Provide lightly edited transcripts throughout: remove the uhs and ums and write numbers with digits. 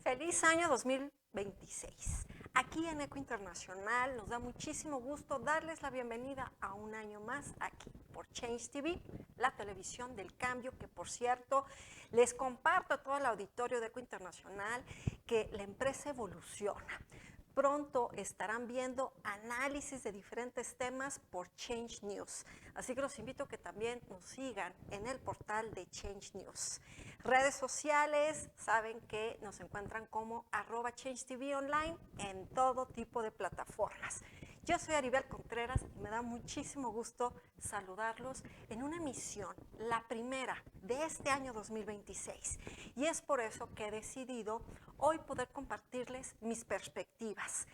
Feliz año 2026. Aquí en Eco Internacional nos da muchísimo gusto darles la bienvenida a un año más aquí por Change TV, la televisión del cambio, que por cierto les comparto a todo el auditorio de Eco Internacional que la empresa evoluciona. Pronto estarán viendo análisis de diferentes temas por Change News. Así que los invito a que también nos sigan en el portal de Change News. Redes sociales, saben que nos encuentran como @ChangeTVOnline en todo tipo de plataformas. Yo soy Aribel Contreras y me da muchísimo gusto saludarlos en una emisión, la primera de este año 2026. Y es por eso que he decidido hoy poder compartirles mis perspectivas.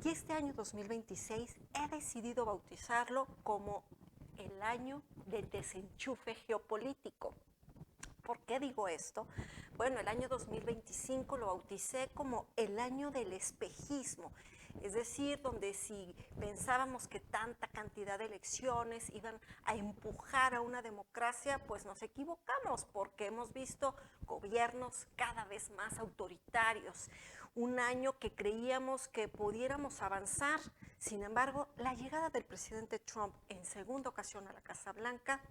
Y este año 2026 he decidido bautizarlo como el año del desenchufe geopolítico. ¿Por qué digo esto? Bueno, el año 2025 lo bauticé como el año del espejismo. Es decir, donde si pensábamos que tanta cantidad de elecciones iban a empujar a una democracia, pues nos equivocamos porque hemos visto gobiernos cada vez más autoritarios. Un año que creíamos que pudiéramos avanzar, sin embargo, la llegada del presidente Trump en segunda ocasión a la Casa Blanca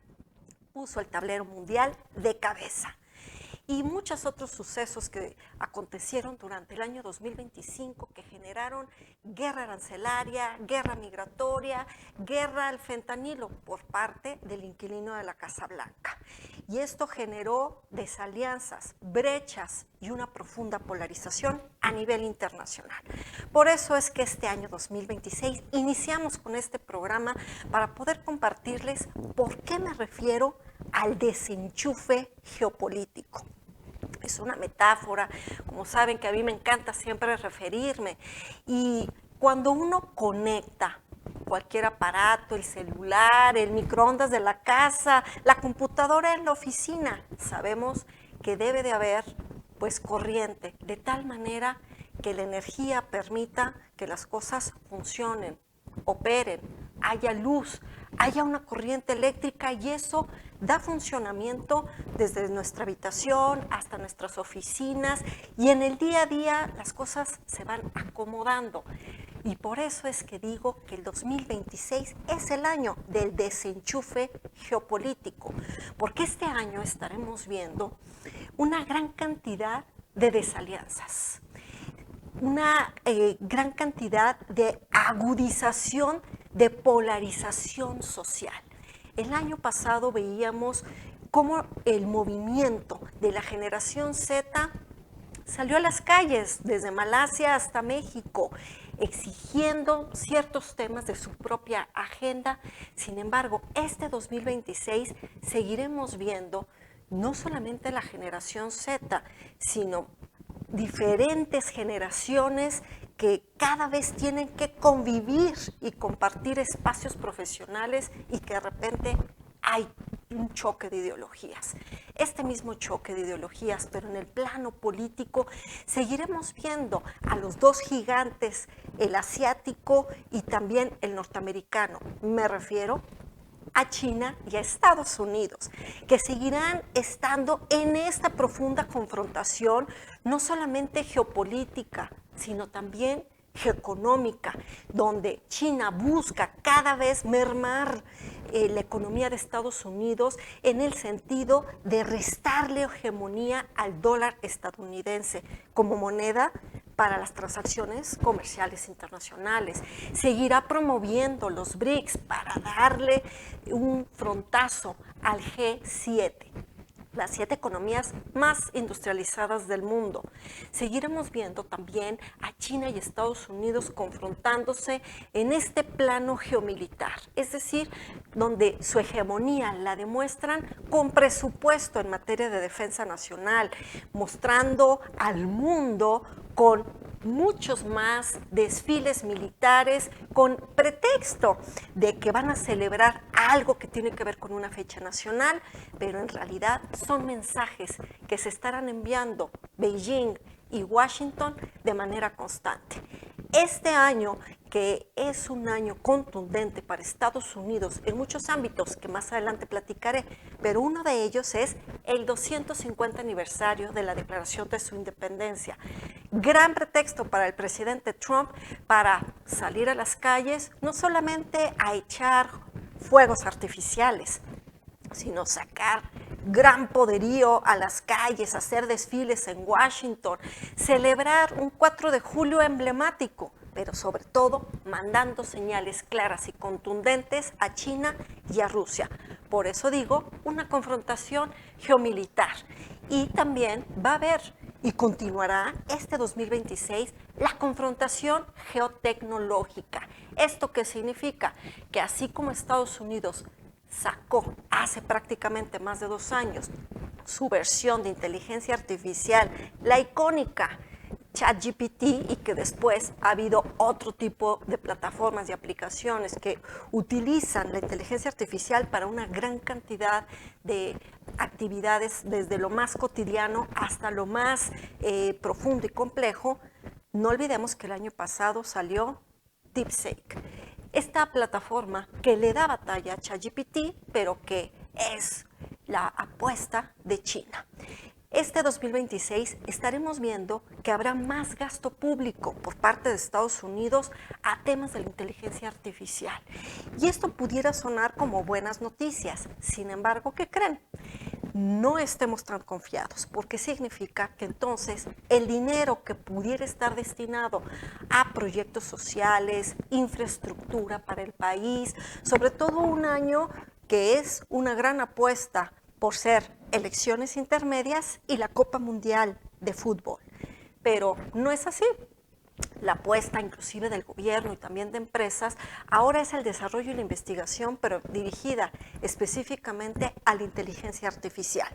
puso el tablero mundial de cabeza. Y muchos otros sucesos que acontecieron durante el año 2025 que generaron guerra arancelaria, guerra migratoria, guerra al fentanilo por parte del inquilino de la Casa Blanca. Y esto generó desalianzas, brechas y una profunda polarización a nivel internacional. Por eso es que este año 2026 iniciamos con este programa para poder compartirles por qué me refiero al desenchufe geopolítico. Es una metáfora, como saben que a mí me encanta siempre referirme, y cuando uno conecta cualquier aparato, el celular, el microondas de la casa, la computadora en la oficina, sabemos que debe de haber pues corriente, de tal manera que la energía permita que las cosas funcionen, operen, haya luz, haya una corriente eléctrica, y eso da funcionamiento desde nuestra habitación hasta nuestras oficinas, y en el día a día las cosas se van acomodando. Y por eso es que digo que el 2026 es el año del desenchufe geopolítico, porque este año estaremos viendo una gran cantidad de desalianzas, una gran cantidad de agudización, de polarización social. El año pasado veíamos cómo el movimiento de la generación Z salió a las calles, desde Malasia hasta México, exigiendo ciertos temas de su propia agenda. Sin embargo, este 2026 seguiremos viendo no solamente la generación Z, sino diferentes generaciones que cada vez tienen que convivir y compartir espacios profesionales, y que de repente hay un choque de ideologías. Este mismo choque de ideologías, pero en el plano político, seguiremos viendo a los dos gigantes, el asiático y también el norteamericano. Me refiero a China y a Estados Unidos, que seguirán estando en esta profunda confrontación, no solamente geopolítica, sino también geoeconómica, donde China busca cada vez mermar la economía de Estados Unidos en el sentido de restarle hegemonía al dólar estadounidense como moneda para las transacciones comerciales internacionales. Seguirá promoviendo los BRICS para darle un frontazo al G7, las 7 economías más industrializadas del mundo. Seguiremos viendo también a China y Estados Unidos confrontándose en este plano geomilitar, es decir, donde su hegemonía la demuestran con presupuesto en materia de defensa nacional, mostrando al mundo con muchos más desfiles militares con pretexto de que van a celebrar algo que tiene que ver con una fecha nacional, pero en realidad son mensajes que se estarán enviando Beijing y Washington de manera constante. Este año que es un año contundente para Estados Unidos en muchos ámbitos que más adelante platicaré, pero uno de ellos es el 250 aniversario de la declaración de su independencia. Gran pretexto para el presidente Trump para salir a las calles, no solamente a echar fuegos artificiales, sino sacar gran poderío a las calles, hacer desfiles en Washington, celebrar un 4 de julio emblemático, pero sobre todo mandando señales claras y contundentes a China y a Rusia. Por eso digo, una confrontación geomilitar. Y también va a haber y continuará este 2026 la confrontación geotecnológica. ¿Esto qué significa? Que así como Estados Unidos sacó hace prácticamente más de 2 años su versión de inteligencia artificial, la icónica ChatGPT, y que después ha habido otro tipo de plataformas y aplicaciones que utilizan la inteligencia artificial para una gran cantidad de actividades, desde lo más cotidiano hasta lo más profundo y complejo. No olvidemos que el año pasado salió DeepSeek, esta plataforma que le da batalla a ChatGPT, pero que es la apuesta de China. Este 2026 estaremos viendo que habrá más gasto público por parte de Estados Unidos a temas de la inteligencia artificial. Y esto pudiera sonar como buenas noticias. Sin embargo, ¿qué creen? No estemos tan confiados, porque significa que entonces el dinero que pudiera estar destinado a proyectos sociales, infraestructura para el país, sobre todo un año que es una gran apuesta por ser elecciones intermedias y la Copa Mundial de Fútbol. Pero no es así. La apuesta inclusive del gobierno y también de empresas ahora es el desarrollo y la investigación, pero dirigida específicamente a la inteligencia artificial.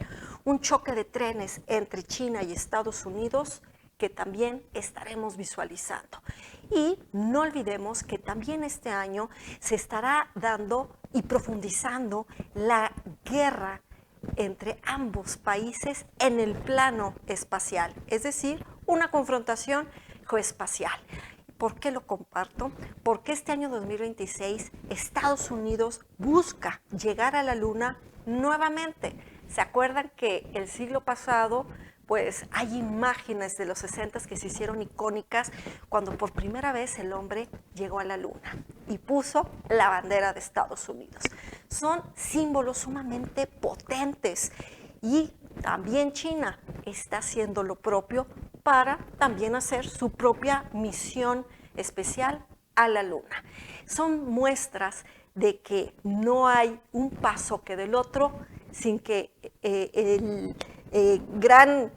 Un choque de trenes entre China y Estados Unidos que también estaremos visualizando. Y no olvidemos que también este año se estará dando y profundizando la guerra entre ambos países en el plano espacial, es decir, una confrontación geoespacial. ¿Por qué lo comparto? Porque este año 2026 Estados Unidos busca llegar a la Luna nuevamente. ¿Se acuerdan que el siglo pasado pues hay imágenes de los 60 que se hicieron icónicas cuando por primera vez el hombre llegó a la Luna y puso la bandera de Estados Unidos? Son símbolos sumamente potentes y también China está haciendo lo propio para también hacer su propia misión especial a la Luna. Son muestras de que no hay un paso que del otro sin que el gran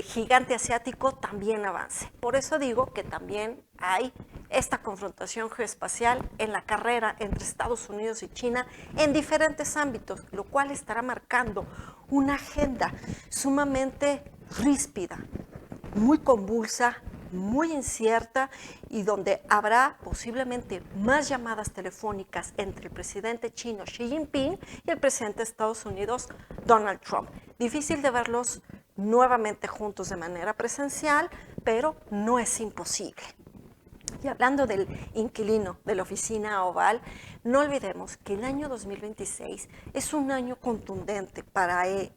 gigante asiático también avance. Por eso digo que también hay esta confrontación geoespacial en la carrera entre Estados Unidos y China en diferentes ámbitos, lo cual estará marcando una agenda sumamente ríspida, muy convulsa, muy incierta y donde habrá posiblemente más llamadas telefónicas entre el presidente chino Xi Jinping y el presidente de Estados Unidos Donald Trump. Difícil de verlos nuevamente juntos de manera presencial, pero no es imposible. Y hablando del inquilino de la oficina Oval, no olvidemos que el año 2026 es un año contundente para él,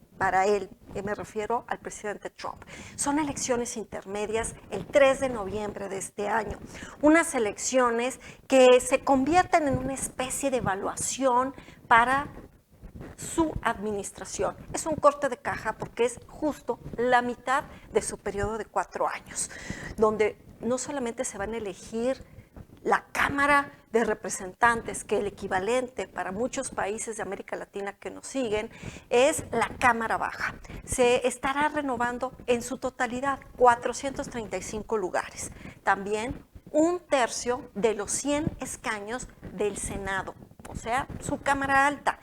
me refiero al presidente Trump. Son elecciones intermedias el 3 de noviembre de este año. Unas elecciones que se convierten en una especie de evaluación para su administración. Es un corte de caja porque es justo la mitad de su periodo de 4 años, donde no solamente se van a elegir la Cámara de Representantes, que el equivalente para muchos países de América Latina que nos siguen es la Cámara Baja. Se estará renovando en su totalidad 435 lugares. También 1/3 de los 100 escaños del Senado, o sea, su Cámara Alta.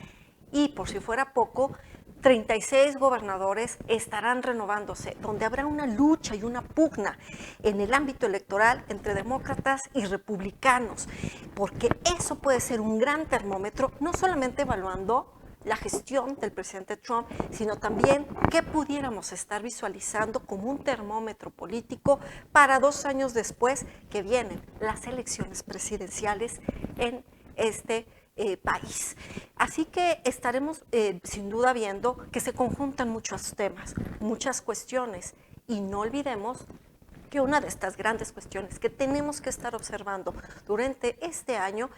Y por si fuera poco, 36 gobernadores estarán renovándose, donde habrá una lucha y una pugna en el ámbito electoral entre demócratas y republicanos, porque eso puede ser un gran termómetro, no solamente evaluando la gestión del presidente Trump, sino también qué pudiéramos estar visualizando como un termómetro político para 2 años después que vienen las elecciones presidenciales en este país. Así que estaremos sin duda viendo que se conjuntan muchos temas, muchas cuestiones, y no olvidemos que una de estas grandes cuestiones que tenemos que estar observando durante este año,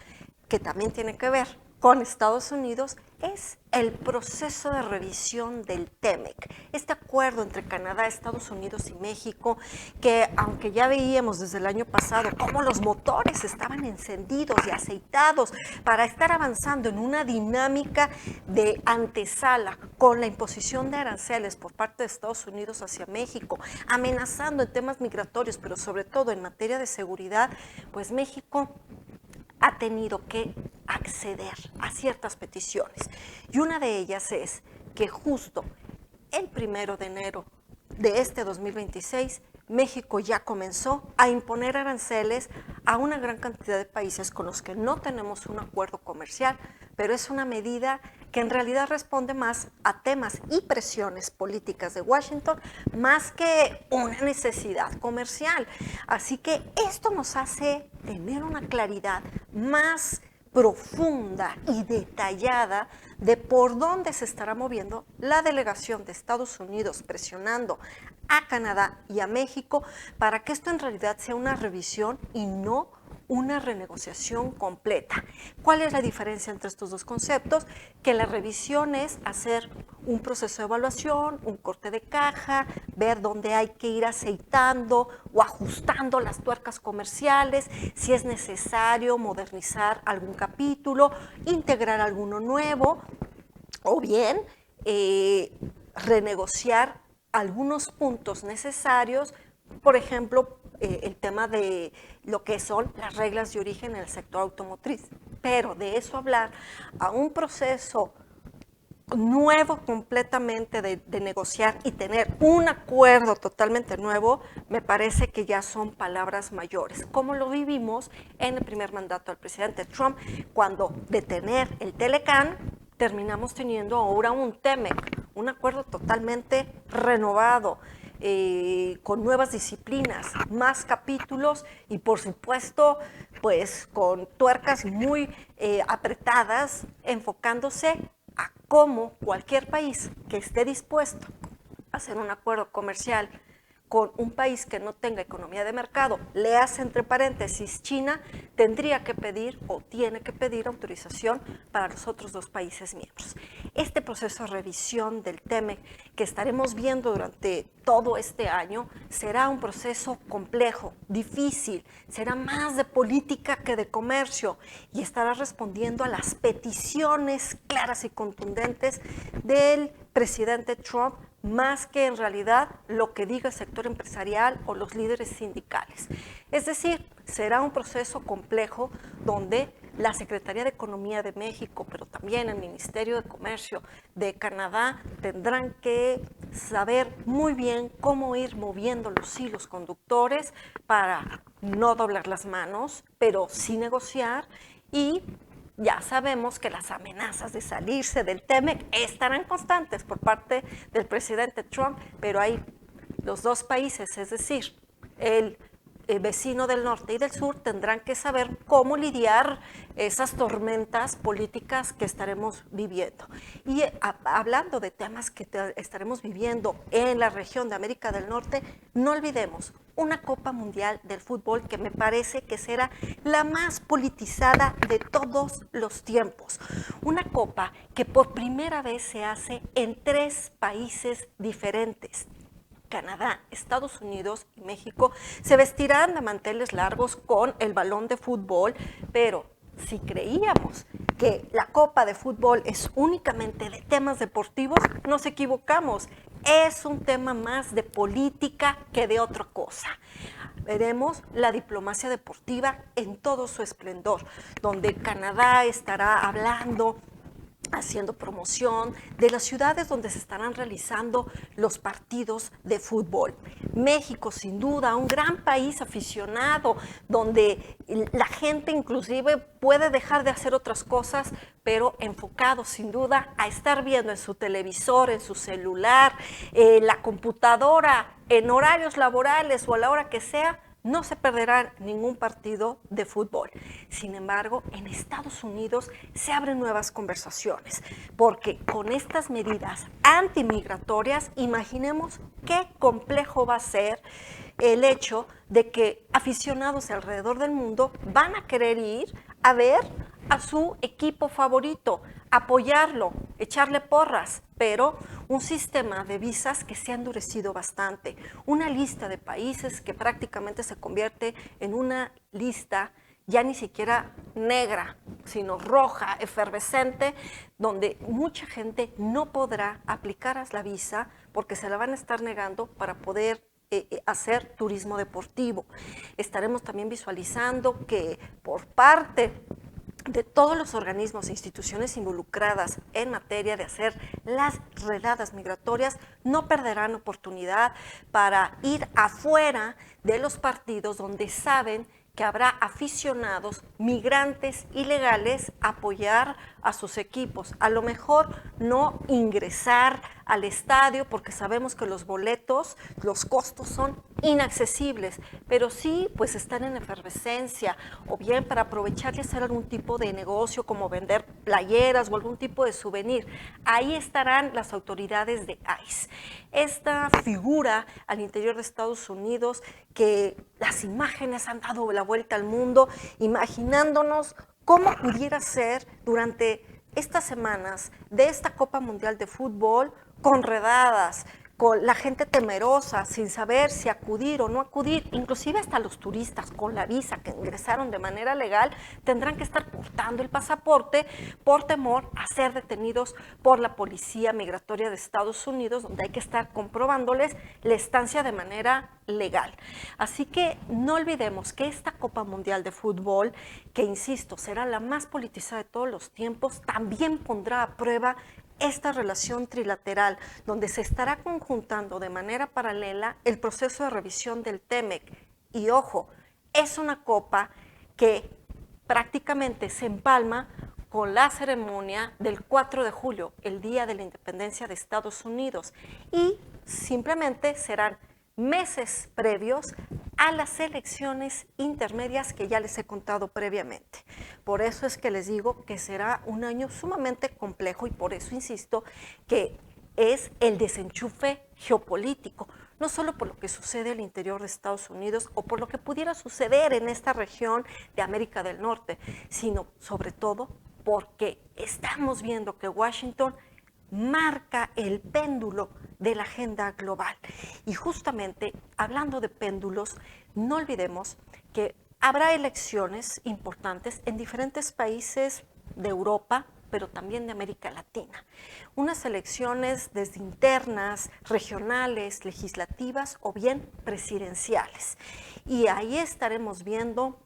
que también tiene que ver con Estados Unidos, es el proceso de revisión del TEMEC, este acuerdo entre Canadá, Estados Unidos y México, que aunque ya veíamos desde el año pasado cómo los motores estaban encendidos y aceitados para estar avanzando en una dinámica de antesala con la imposición de aranceles por parte de Estados Unidos hacia México, amenazando en temas migratorios, pero sobre todo en materia de seguridad, pues México ha tenido que acceder a ciertas peticiones. Y una de ellas es que justo el 1 de enero de este 2026, México ya comenzó a imponer aranceles a una gran cantidad de países con los que no tenemos un acuerdo comercial, pero es una medida que en realidad responde más a temas y presiones políticas de Washington, más que una necesidad comercial. Así que esto nos hace tener una claridad más profunda y detallada de por dónde se estará moviendo la delegación de Estados Unidos presionando a Canadá y a México para que esto en realidad sea una revisión y no una renegociación completa. ¿Cuál es la diferencia entre estos dos conceptos? Que la revisión es hacer un proceso de evaluación, un corte de caja, ver dónde hay que ir aceitando o ajustando las tuercas comerciales, si es necesario modernizar algún capítulo, integrar alguno nuevo, o bien renegociar algunos puntos necesarios, por ejemplo, el tema de lo que son las reglas de origen en el sector automotriz. Pero de eso hablar a un proceso nuevo completamente de negociar y tener un acuerdo totalmente nuevo, me parece que ya son palabras mayores, como lo vivimos en el primer mandato del presidente Trump, cuando de tener el Telecan terminamos teniendo ahora un TEMEC, un acuerdo totalmente renovado, con nuevas disciplinas, más capítulos y por supuesto pues con tuercas muy apretadas, enfocándose a cómo cualquier país que esté dispuesto a hacer un acuerdo comercial con un país que no tenga economía de mercado, le hace entre paréntesis China, tendría que pedir o tiene que pedir autorización para los otros 2 países miembros. Este proceso de revisión del TEMEC que estaremos viendo durante todo este año será un proceso complejo, difícil, será más de política que de comercio y estará respondiendo a las peticiones claras y contundentes del presidente Trump, más que en realidad lo que diga el sector empresarial o los líderes sindicales. Es decir, será un proceso complejo donde la Secretaría de Economía de México, pero también el Ministerio de Comercio de Canadá tendrán que saber muy bien cómo ir moviendo los hilos conductores para no doblar las manos, pero sí negociar. Y ya sabemos que las amenazas de salirse del TEMEC estarán constantes por parte del presidente Trump, pero hay los 2 países, es decir, el vecino del norte y del sur, tendrán que saber cómo lidiar esas tormentas políticas que estaremos viviendo. Y hablando de temas que estaremos viviendo en la región de América del Norte, no olvidemos una Copa Mundial del Fútbol que me parece que será la más politizada de todos los tiempos. Una copa que por primera vez se hace en 3 países diferentes. Canadá, Estados Unidos y México se vestirán de manteles largos con el balón de fútbol, pero si creíamos que la Copa de Fútbol es únicamente de temas deportivos, nos equivocamos. Es un tema más de política que de otra cosa. Veremos la diplomacia deportiva en todo su esplendor, donde Canadá estará hablando haciendo promoción de las ciudades donde se estarán realizando los partidos de fútbol. México, sin duda, un gran país aficionado, donde la gente inclusive puede dejar de hacer otras cosas, pero enfocado sin duda a estar viendo en su televisor, en su celular, la computadora, en horarios laborales o a la hora que sea. No se perderá ningún partido de fútbol. Sin embargo, en Estados Unidos se abren nuevas conversaciones, porque con estas medidas antimigratorias, imaginemos qué complejo va a ser el hecho de que aficionados alrededor del mundo van a querer ir a ver a su equipo favorito, apoyarlo, echarle porras, pero un sistema de visas que se ha endurecido bastante, una lista de países que prácticamente se convierte en una lista ya ni siquiera negra, sino roja, efervescente, donde mucha gente no podrá aplicar a la visa porque se la van a estar negando para poder hacer turismo deportivo. Estaremos también visualizando que por parte de todos los organismos e instituciones involucradas en materia de hacer las redadas migratorias, no perderán oportunidad para ir afuera de los partidos donde saben que habrá aficionados, migrantes ilegales, apoyar a sus equipos. A lo mejor no ingresar al estadio porque sabemos que los boletos, los costos son inaccesibles, pero sí pues estar en efervescencia o bien para aprovechar y hacer algún tipo de negocio como vender playeras o algún tipo de souvenir. Ahí estarán las autoridades de ICE. Esta figura al interior de Estados Unidos que las imágenes han dado la vuelta al mundo, imaginándonos cómo pudiera ser durante estas semanas de esta Copa Mundial de Fútbol con redadas, con la gente temerosa, sin saber si acudir o no acudir, inclusive hasta los turistas con la visa que ingresaron de manera legal tendrán que estar portando el pasaporte por temor a ser detenidos por la Policía Migratoria de Estados Unidos, donde hay que estar comprobándoles la estancia de manera legal. Así que no olvidemos que esta Copa Mundial de Fútbol, que insisto, será la más politizada de todos los tiempos, también pondrá a prueba esta relación trilateral, donde se estará conjuntando de manera paralela el proceso de revisión del TEMEC. Y ojo, es una copa que prácticamente se empalma con la ceremonia del 4 de julio, el Día de la Independencia de Estados Unidos, y simplemente serán meses previos a las elecciones intermedias que ya les he contado previamente. Por eso es que les digo que será un año sumamente complejo y por eso insisto que es el desenchufe geopolítico, no solo por lo que sucede al interior de Estados Unidos o por lo que pudiera suceder en esta región de América del Norte, sino sobre todo porque estamos viendo que Washington marca el péndulo de la agenda global. Y justamente hablando de péndulos, no olvidemos que habrá elecciones importantes en diferentes países de Europa, pero también de América Latina. Unas elecciones desde internas, regionales, legislativas o bien presidenciales. Y ahí estaremos viendo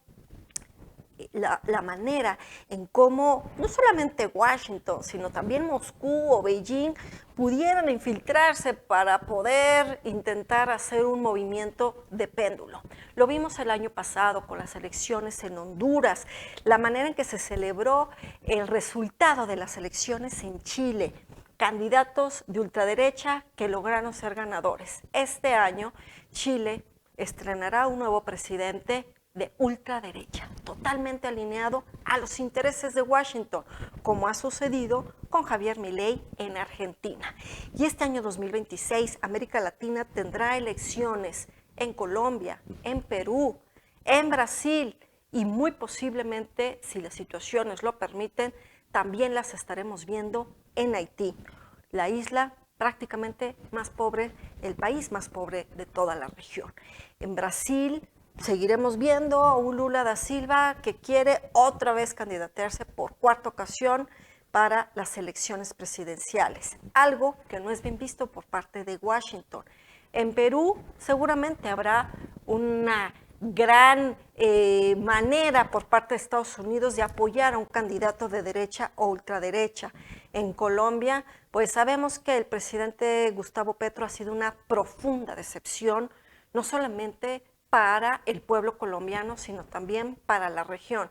la manera en cómo no solamente Washington, sino también Moscú o Beijing pudieran infiltrarse para poder intentar hacer un movimiento de péndulo. Lo vimos el año pasado con las elecciones en Honduras, la manera en que se celebró el resultado de las elecciones en Chile, candidatos de ultraderecha que lograron ser ganadores. Este año Chile estrenará un nuevo presidente de ultraderecha, totalmente alineado a los intereses de Washington, como ha sucedido con Javier Milei en Argentina. Y este año 2026, América Latina tendrá elecciones en Colombia, en Perú, en Brasil y muy posiblemente, si las situaciones lo permiten, también las estaremos viendo en Haití, la isla prácticamente más pobre, el país más pobre de toda la región. En Brasil seguiremos viendo a un Lula da Silva que quiere otra vez candidatearse por cuarta ocasión para las elecciones presidenciales, algo que no es bien visto por parte de Washington. En Perú seguramente habrá una gran manera por parte de Estados Unidos de apoyar a un candidato de derecha o ultraderecha. En Colombia, pues sabemos que el presidente Gustavo Petro ha sido una profunda decepción, no solamente para el pueblo colombiano, sino también para la región.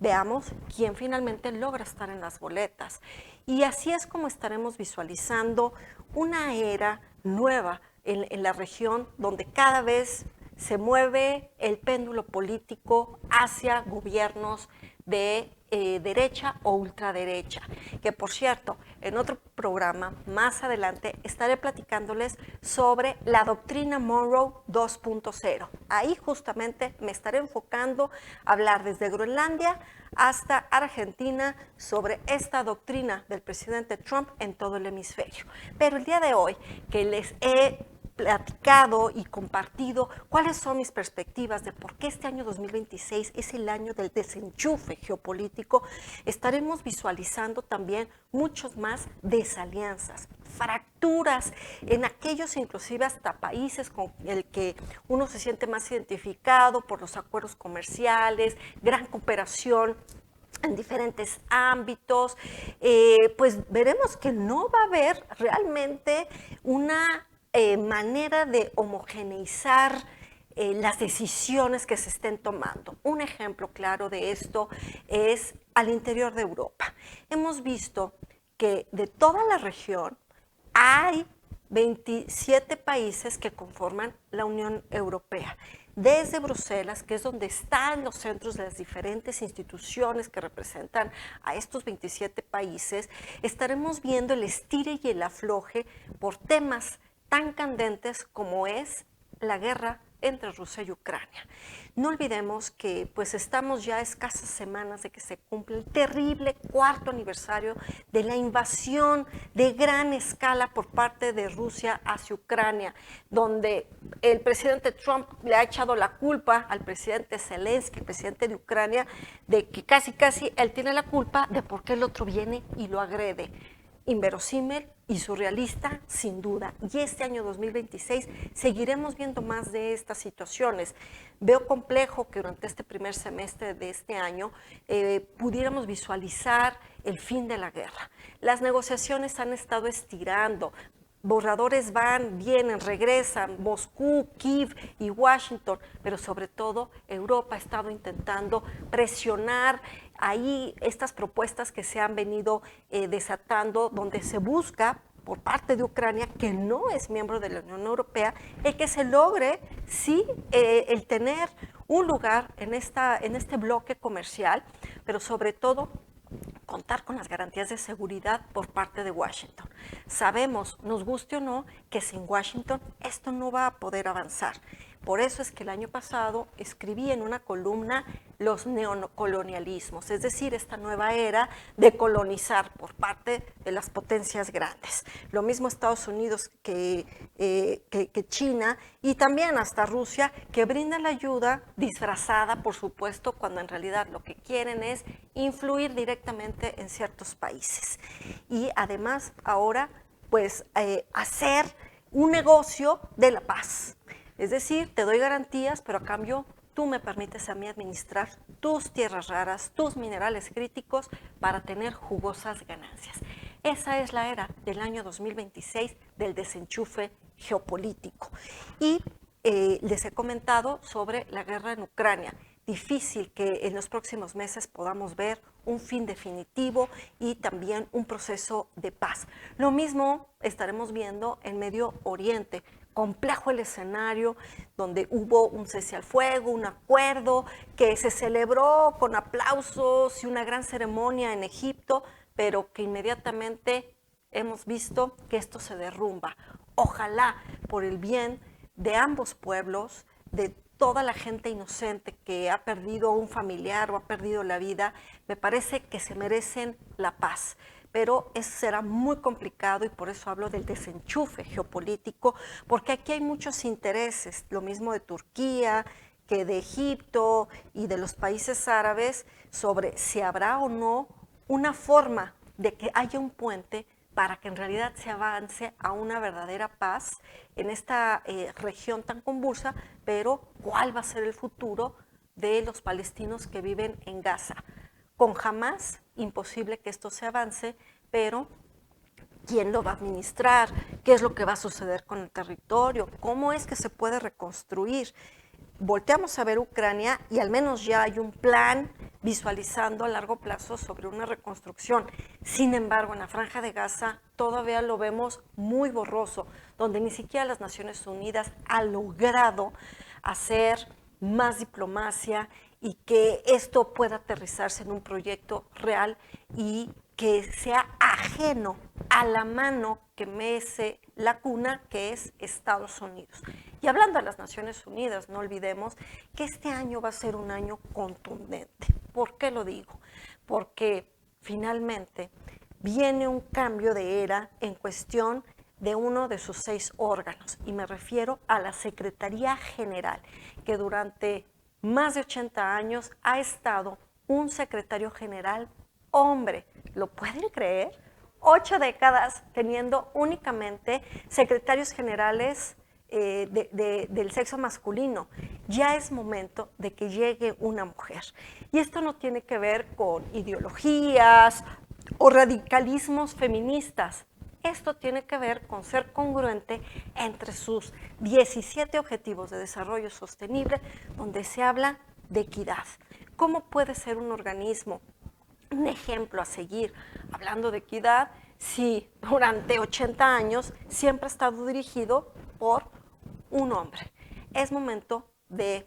Veamos quién finalmente logra estar en las boletas. Y así es como estaremos visualizando una era nueva en la región, donde cada vez se mueve el péndulo político hacia gobiernos de derecha o ultraderecha, que por cierto, en otro programa más adelante estaré platicándoles sobre la doctrina Monroe 2.0. Ahí justamente me estaré enfocando a hablar desde Groenlandia hasta Argentina sobre esta doctrina del presidente Trump en todo el hemisferio. Pero el día de hoy que les he platicado y compartido cuáles son mis perspectivas de por qué este año 2026 es el año del desenchufe geopolítico, estaremos visualizando también muchos más desalianzas, fracturas en aquellos inclusive hasta países con el que uno se siente más identificado por los acuerdos comerciales, gran cooperación en diferentes ámbitos, pues veremos que no va a haber realmente una manera de homogeneizar las decisiones que se estén tomando. Un ejemplo claro de esto es al interior de Europa. Hemos visto que de toda la región hay 27 países que conforman la Unión Europea. Desde Bruselas, que es donde están los centros de las diferentes instituciones que representan a estos 27 países, estaremos viendo el estire y el afloje por temas tan candentes como es la guerra entre Rusia y Ucrania. No olvidemos que pues estamos ya a escasas semanas de que se cumple el terrible 4º aniversario de la invasión de gran escala por parte de Rusia hacia Ucrania, donde el presidente Trump le ha echado la culpa al presidente Zelensky, el presidente de Ucrania, de que casi él tiene la culpa de por qué el otro viene y lo agrede. Inverosímil y surrealista, sin duda. Y este año 2026 seguiremos viendo más de estas situaciones. Veo complejo que durante este primer semestre de este año pudiéramos visualizar el fin de la guerra. Las negociaciones han estado estirando. Borradores van, vienen, regresan, Moscú, Kiev y Washington, pero sobre todo Europa ha estado intentando presionar ahí estas propuestas que se han venido desatando, donde se busca por parte de Ucrania, que no es miembro de la Unión Europea, el que se logre, sí, el tener un lugar en este bloque comercial, pero sobre todo contar con las garantías de seguridad por parte de Washington. Sabemos, nos guste o no, que sin Washington esto no va a poder avanzar. Por eso es que el año pasado escribí en una columna los neocolonialismos, es decir, esta nueva era de colonizar por parte de las potencias grandes. Lo mismo Estados Unidos que China y también hasta Rusia, que brindan la ayuda disfrazada, por supuesto, cuando en realidad lo que quieren es influir directamente en ciertos países. Y además ahora, pues, hacer un negocio de la paz. Es decir, te doy garantías, pero a cambio tú me permites a mí administrar tus tierras raras, tus minerales críticos para tener jugosas ganancias. Esa es la era del año 2026 del desenchufe geopolítico. Y les he comentado sobre la guerra en Ucrania. Difícil que en los próximos meses podamos ver un fin definitivo y también un proceso de paz. Lo mismo estaremos viendo en Medio Oriente. Complejo el escenario, donde hubo un cese al fuego, un acuerdo que se celebró con aplausos y una gran ceremonia en Egipto, pero que inmediatamente hemos visto que esto se derrumba. Ojalá por el bien de ambos pueblos, de toda la gente inocente que ha perdido un familiar o ha perdido la vida, me parece que se merecen la paz. Pero eso será muy complicado y por eso hablo del desenchufe geopolítico, porque aquí hay muchos intereses, lo mismo de Turquía que de Egipto y de los países árabes, sobre si habrá o no una forma de que haya un puente para que en realidad se avance a una verdadera paz en esta región tan convulsa, pero ¿cuál va a ser el futuro de los palestinos que viven en Gaza? Con Hamás, imposible que esto se avance, pero ¿quién lo va a administrar? ¿Qué es lo que va a suceder con el territorio? ¿Cómo es que se puede reconstruir? Volteamos a ver Ucrania y al menos ya hay un plan visualizando a largo plazo sobre una reconstrucción. Sin embargo, en la Franja de Gaza todavía lo vemos muy borroso, donde ni siquiera las Naciones Unidas han logrado hacer más diplomacia y que esto pueda aterrizarse en un proyecto real y que sea ajeno a la mano que mece la cuna, que es Estados Unidos. Y hablando de las Naciones Unidas, no olvidemos que este año va a ser un año contundente. ¿Por qué lo digo? Porque finalmente viene un cambio de era en cuestión de uno de sus 6 órganos, y me refiero a la Secretaría General, que durante más de 80 años ha estado un secretario general hombre. ¿Lo pueden creer? 8 décadas teniendo únicamente secretarios generales del sexo masculino. Ya es momento de que llegue una mujer. Y esto no tiene que ver con ideologías o radicalismos feministas. Esto tiene que ver con ser congruente entre sus 17 objetivos de desarrollo sostenible, donde se habla de equidad. ¿Cómo puede ser un organismo un ejemplo a seguir, hablando de equidad, si durante 80 años siempre ha estado dirigido por un hombre? Es momento de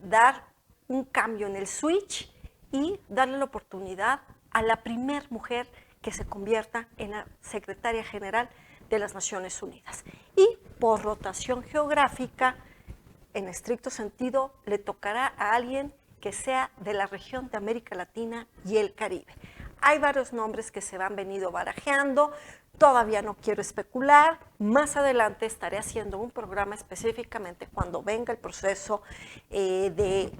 dar un cambio en el switch y darle la oportunidad a la primer mujer que se convierta en la secretaria general de las Naciones Unidas. Y por rotación geográfica, en estricto sentido, le tocará a alguien que sea de la región de América Latina y el Caribe. Hay varios nombres que se han venido barajeando, todavía no quiero especular, más adelante estaré haciendo un programa específicamente cuando venga el proceso de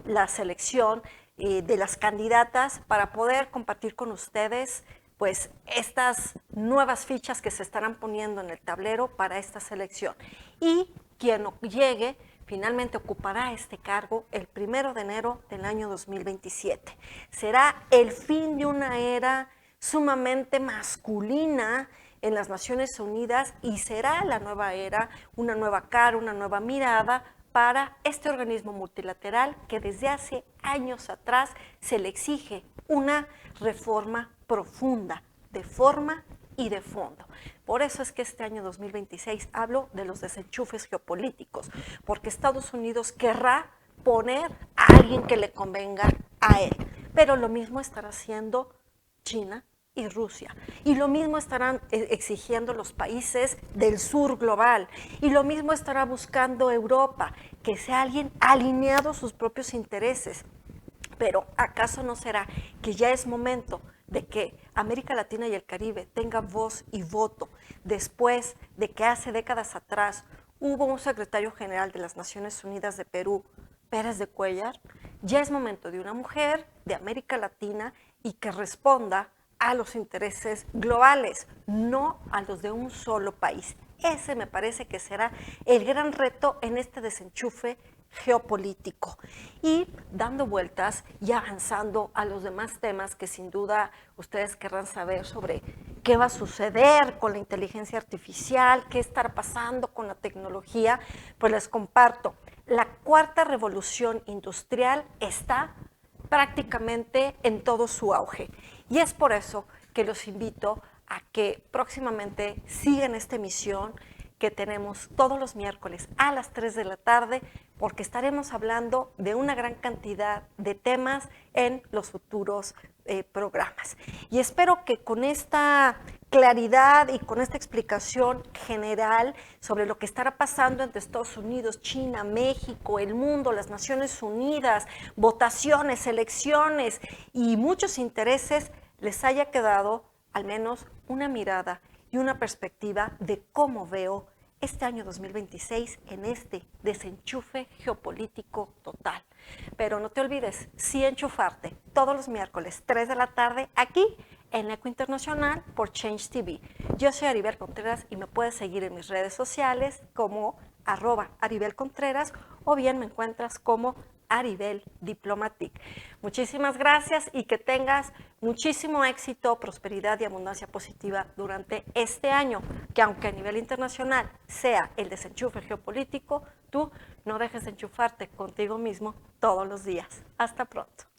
la selección de las candidatas para poder compartir con ustedes pues estas nuevas fichas que se estarán poniendo en el tablero para esta selección. Y quien llegue finalmente ocupará este cargo el 1 de enero del año 2027. Será el fin de una era sumamente masculina en las Naciones Unidas y será la nueva era, una nueva cara, una nueva mirada para este organismo multilateral que desde hace años atrás se le exige una reforma profunda, de forma y de fondo. Por eso es que este año 2026 hablo de los desenchufes geopolíticos, porque Estados Unidos querrá poner a alguien que le convenga a él, pero lo mismo estará haciendo China y Rusia, y lo mismo estarán exigiendo los países del sur global, y lo mismo estará buscando Europa, que sea alguien alineado a sus propios intereses. Pero ¿acaso no será que ya es momento de que América Latina y el Caribe tengan voz y voto después de que hace décadas atrás hubo un secretario general de las Naciones Unidas de Perú, Pérez de Cuéllar? Ya es momento de una mujer de América Latina y que responda a los intereses globales, no a los de un solo país. Ese me parece que será el gran reto en este desenchufe geopolítico. Y dando vueltas y avanzando a los demás temas que sin duda ustedes querrán saber sobre qué va a suceder con la inteligencia artificial, qué estará pasando con la tecnología, pues les comparto. La cuarta revolución industrial está prácticamente en todo su auge. Y es por eso que los invito a que próximamente sigan esta emisión que tenemos todos los miércoles a las 3 de la tarde, porque estaremos hablando de una gran cantidad de temas en los futuros programas. Y espero que con esta claridad y con esta explicación general sobre lo que estará pasando entre Estados Unidos, China, México, el mundo, las Naciones Unidas, votaciones, elecciones y muchos intereses, les haya quedado al menos una mirada y una perspectiva de cómo veo este año 2026 en este desenchufe geopolítico total. Pero no te olvides, sí enchufarte todos los miércoles 3 de la tarde aquí en Eco Internacional por Change TV. Yo soy Aribel Contreras y me puedes seguir en mis redes sociales como @AribelContreras o bien me encuentras como Aribel Diplomatic. Muchísimas gracias y que tengas muchísimo éxito, prosperidad y abundancia positiva durante este año, que aunque a nivel internacional sea el desenchufe geopolítico, tú no dejes de enchufarte contigo mismo todos los días. Hasta pronto.